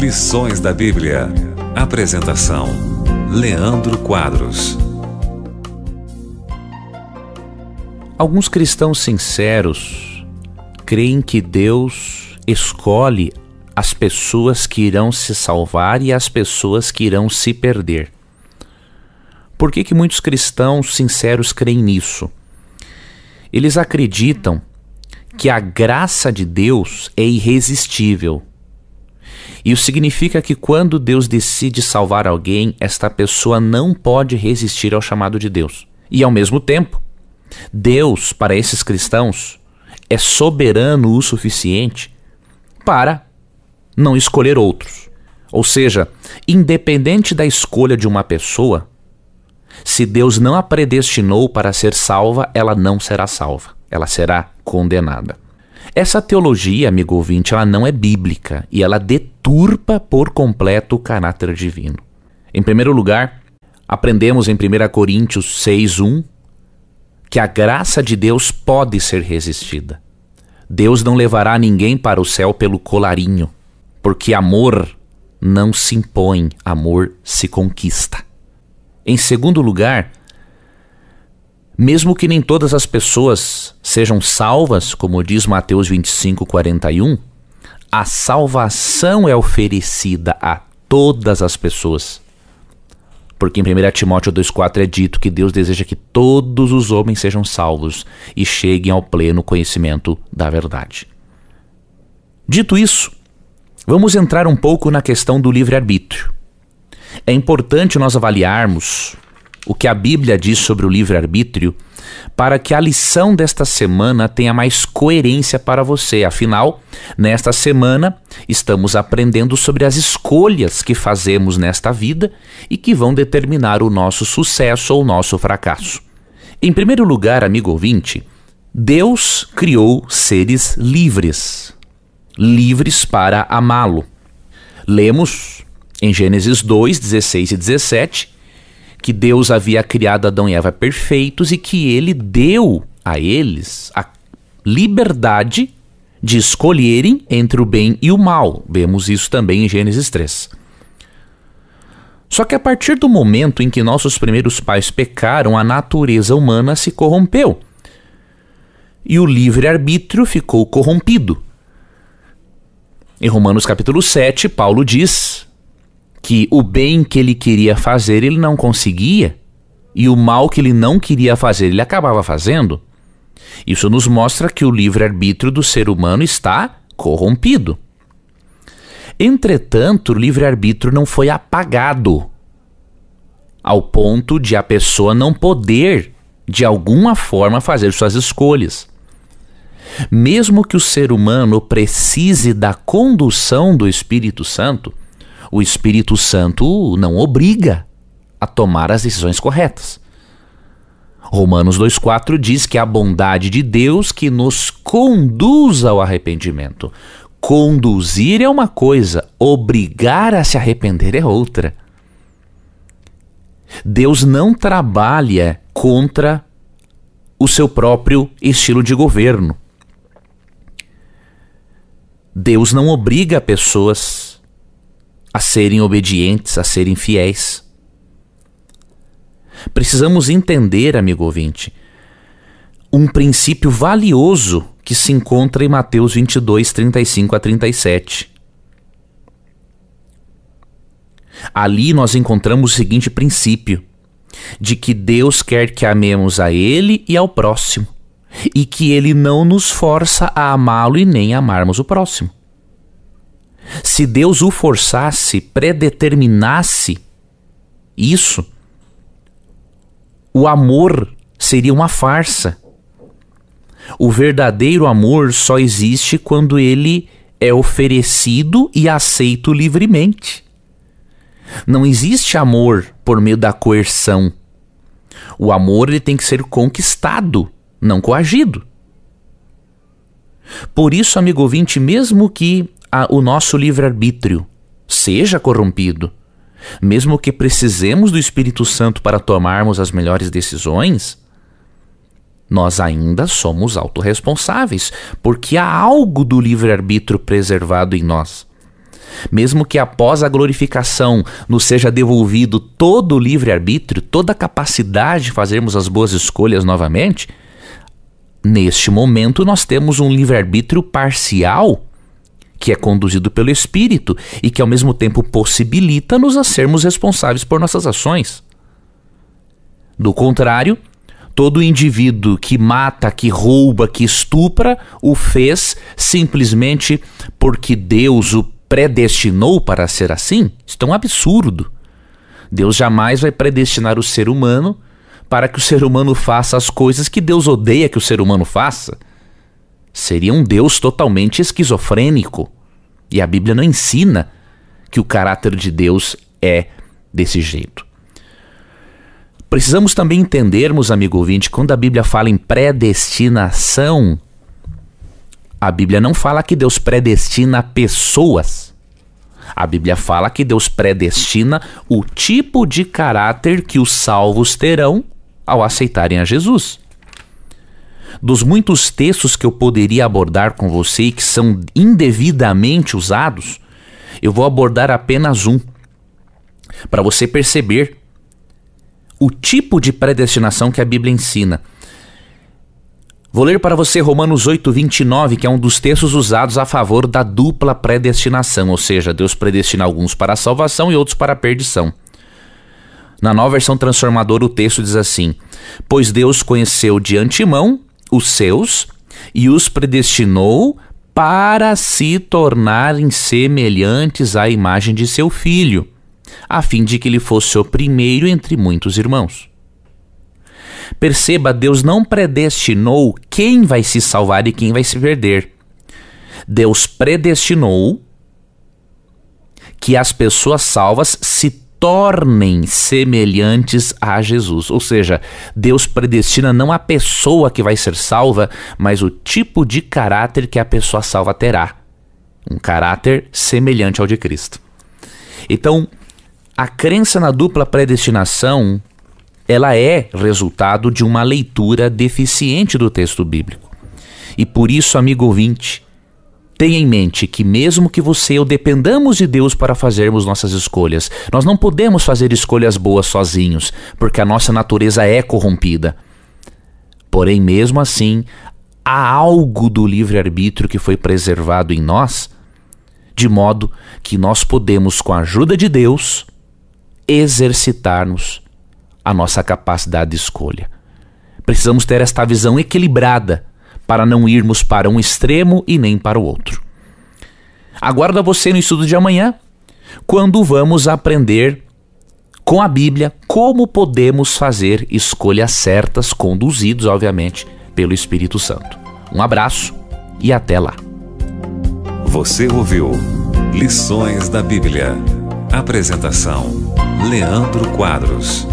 Lições da Bíblia. Apresentação: Leandro Quadros. Alguns cristãos sinceros creem que Deus escolhe as pessoas que irão se salvar e as pessoas que irão se perder. Por que muitos cristãos sinceros creem nisso? Eles acreditam que a graça de Deus é irresistível. Isso significa que quando Deus decide salvar alguém, esta pessoa não pode resistir ao chamado de Deus. E ao mesmo tempo, Deus, para esses cristãos, é soberano o suficiente para não escolher outros. Ou seja, independente da escolha de uma pessoa, se Deus não a predestinou para ser salva, ela não será salva. Ela será condenada. Essa teologia, amigo ouvinte, ela não é bíblica e ela deturpa por completo o caráter divino. Em primeiro lugar, aprendemos em 1 Coríntios 6:1 que a graça de Deus pode ser resistida. Deus não levará ninguém para o céu pelo colarinho, porque amor não se impõe, amor se conquista. Em segundo lugar, mesmo que nem todas as pessoas sejam salvas, como diz Mateus 25:41, a salvação é oferecida a todas as pessoas. Porque em 1 Timóteo 2,4 é dito que Deus deseja que todos os homens sejam salvos e cheguem ao pleno conhecimento da verdade. Dito isso, vamos entrar um pouco na questão do livre-arbítrio. É importante nós avaliarmos o que a Bíblia diz sobre o livre-arbítrio para que a lição desta semana tenha mais coerência para você. Afinal, nesta semana estamos aprendendo sobre as escolhas que fazemos nesta vida e que vão determinar o nosso sucesso ou o nosso fracasso. Em primeiro lugar, amigo ouvinte, Deus criou seres livres, livres para amá-lo. Lemos em Gênesis 2, 16 e 17, que Deus havia criado Adão e Eva perfeitos e que ele deu a eles a liberdade de escolherem entre o bem e o mal. Vemos isso também em Gênesis 3. Só que a partir do momento em que nossos primeiros pais pecaram, a natureza humana se corrompeu e o livre-arbítrio ficou corrompido. Em Romanos capítulo 7, Paulo diz que o bem que ele queria fazer ele não conseguia e o mal que ele não queria fazer ele acabava fazendo. Isso nos mostra que o livre-arbítrio do ser humano está corrompido. Entretanto, o livre-arbítrio não foi apagado ao ponto de a pessoa não poder, de alguma forma, fazer suas escolhas. Mesmo que o ser humano precise da condução do Espírito Santo, o Espírito Santo não obriga a tomar as decisões corretas. Romanos 2,4 diz que é a bondade de Deus que nos conduz ao arrependimento. Conduzir é uma coisa, obrigar a se arrepender é outra. Deus não trabalha contra o seu próprio estilo de governo. Deus não obriga pessoas a serem obedientes, a serem fiéis. Precisamos entender, amigo ouvinte, um princípio valioso que se encontra em Mateus 22, 35 a 37. Ali nós encontramos o seguinte princípio, de que Deus quer que amemos a Ele e ao próximo, e que Ele não nos força a amá-lo e nem amarmos o próximo. Se Deus o forçasse, predeterminasse isso, o amor seria uma farsa. O verdadeiro amor só existe quando ele é oferecido e aceito livremente. Não existe amor por meio da coerção. O amor ele tem que ser conquistado, não coagido. Por isso, amigo ouvinte, mesmo que o nosso livre-arbítrio seja corrompido, mesmo que precisemos do Espírito Santo para tomarmos as melhores decisões, nós ainda somos autorresponsáveis, porque há algo do livre-arbítrio preservado em nós. Mesmo que após a glorificação nos seja devolvido todo o livre-arbítrio, toda a capacidade de fazermos as boas escolhas novamente, neste momento nós temos um livre-arbítrio parcial que é conduzido pelo Espírito e que ao mesmo tempo possibilita-nos a sermos responsáveis por nossas ações. Do contrário, todo indivíduo que mata, que rouba, que estupra, o fez simplesmente porque Deus o predestinou para ser assim? Isso é um absurdo. Deus jamais vai predestinar o ser humano para que o ser humano faça as coisas que Deus odeia que o ser humano faça. Seria um Deus totalmente esquizofrênico. E a Bíblia não ensina que o caráter de Deus é desse jeito. Precisamos também entendermos, amigo ouvinte, quando a Bíblia fala em predestinação, a Bíblia não fala que Deus predestina pessoas. A Bíblia fala que Deus predestina o tipo de caráter que os salvos terão ao aceitarem a Jesus. Dos muitos textos que eu poderia abordar com você e que são indevidamente usados, eu vou abordar apenas um, para você perceber o tipo de predestinação que a Bíblia ensina. Vou ler para você Romanos 8:29, que é um dos textos usados a favor da dupla predestinação, ou seja, Deus predestina alguns para a salvação e outros para a perdição. Na Nova Versão Transformadora o texto diz assim: pois Deus conheceu de antemão os seus e os predestinou para se tornarem semelhantes à imagem de seu Filho, a fim de que ele fosse o primeiro entre muitos irmãos. Perceba, Deus não predestinou quem vai se salvar e quem vai se perder. Deus predestinou que as pessoas salvas se tornem semelhantes a Jesus. Ou seja, Deus predestina não a pessoa que vai ser salva, mas o tipo de caráter que a pessoa salva terá. Um caráter semelhante ao de Cristo. Então, a crença na dupla predestinação, ela é resultado de uma leitura deficiente do texto bíblico. E por isso, amigo ouvinte, tenha em mente que mesmo que você e eu dependamos de Deus para fazermos nossas escolhas, nós não podemos fazer escolhas boas sozinhos, porque a nossa natureza é corrompida. Porém, mesmo assim, há algo do livre-arbítrio que foi preservado em nós, de modo que nós podemos, com a ajuda de Deus, exercitarmos a nossa capacidade de escolha. Precisamos ter esta visão equilibrada para não irmos para um extremo e nem para o outro. Aguardo você no estudo de amanhã, quando vamos aprender com a Bíblia como podemos fazer escolhas certas, conduzidos, obviamente, pelo Espírito Santo. Um abraço e até lá. Você ouviu Lições da Bíblia. Apresentação: Leandro Quadros.